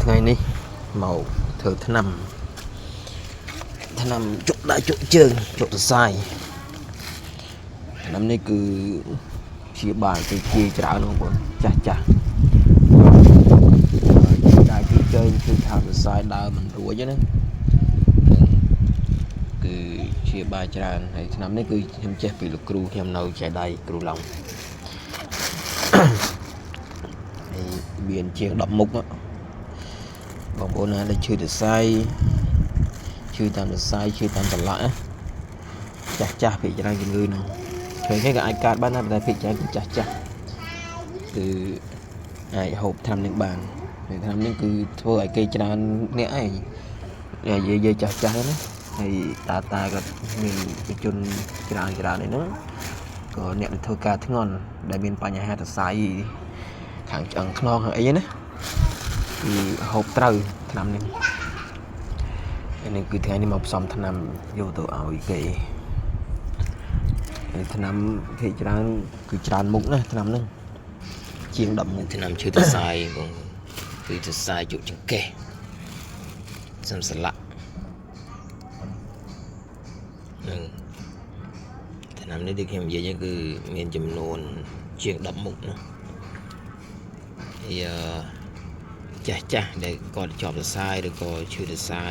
ថ្ងៃនេះមកធ្វើថ្នាំជក់ដៃជក់ជើងជក់សរសៃថ្នាំនេះគឺព្យាបាលទៅជាច្រើនបងប្អូនចាស់ដៃជក់ជើងគឺថាសរសៃដើរមិនរួចណាគឺព្យាបាលច្រើនហើយថ្នាំនេះគឺខ្ញុំចេះពីលោកគ្រូខ្ញុំនៅចែដៃគ្រូឡុងហើយមានជាង10មុខបងប្អូនណាដែលឈឺសរសៃឈឺតាមសរសៃឈឺតាមសន្លាក់ចាស់ពីច្រើនជំងឺហ្នឹងឃើញគេក៏អាចកើតបានដែរតែពីច្រើនគឺចាស់គឺអាចហូបថ្នាំនេះបានហើយថ្នាំនេះគឺធ្វើឲ្យគេច្រើនអ្នកឯងនិយាយចាស់ណាហើយតាក៏មានជនច្រើនឯហ្នឹងក៏អ្នកដែលធ្វើការធ្ងន់ដែលមានបញ្ហាសរសៃខាងឆ្អឹងខ្នងខាងអីណាគឺហូបត្រូវថ្នាំនេះនេះគឺថ្ងៃនេះមកផ្សំថ្នាំយកទៅឲ្យគេហើយថ្នាំគេច្រើនគឺច្រើនមុខណាថ្នាំហ្នឹងជាង10មុខថ្នាំឈឺសរសៃបងគឺសរសៃជក់ចង្កេះសំស្លាក់នឹងថ្នាំនេះដែលខ្ញុំនិយាយគឺមានចំនួនជាង10មុខណាហើយចាស់ដែលគាត់ជាប់សរសៃឬក៏ឈឺសរសៃ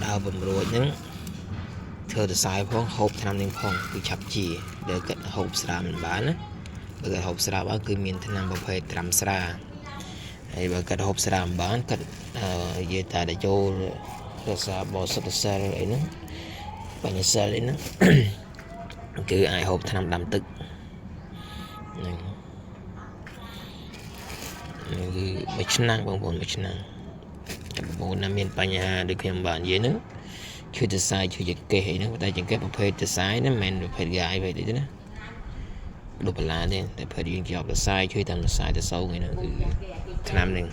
ដើរបំរួចហ្នឹងធ្វើសរសៃផងហូបថ្នាំនេះផងគឺឆាប់ជាដែលគាត់ហូបស្រាមិនបានណាបើគាត់ហូបស្រាបានគឺមានថ្នាំប្រភេទត្រាំស្រាហើយបើគាត់ហូបស្រាមិនបានគាត់និយាយតែទៅចូលរក្សាបោសិតសែលអីហ្នឹងបញ្ញសែលអីហ្នឹងគឺអាចហូបថ្នាំដាំទឹកហ្នឹងគឺមួយឆ្នាំបងប្អូនមួយឆ្នាំតែបងប្អូនណាមានបញ្ហាដូចខ្ញុំបាននិយាយហ្នឹងឈឺសរសៃឈឺចង្កេះអីហ្នឹងតែចង្កេះប្រភេទសរសៃហ្នឹងមិនមែនប្រភេទកាយvậyទេណាដូចបន្លាទេតែប្រភេទយើងជាប់សរសៃឈឺតាមសរសៃទៅសោងអីហ្នឹងគឺថ្នាំហ្នឹង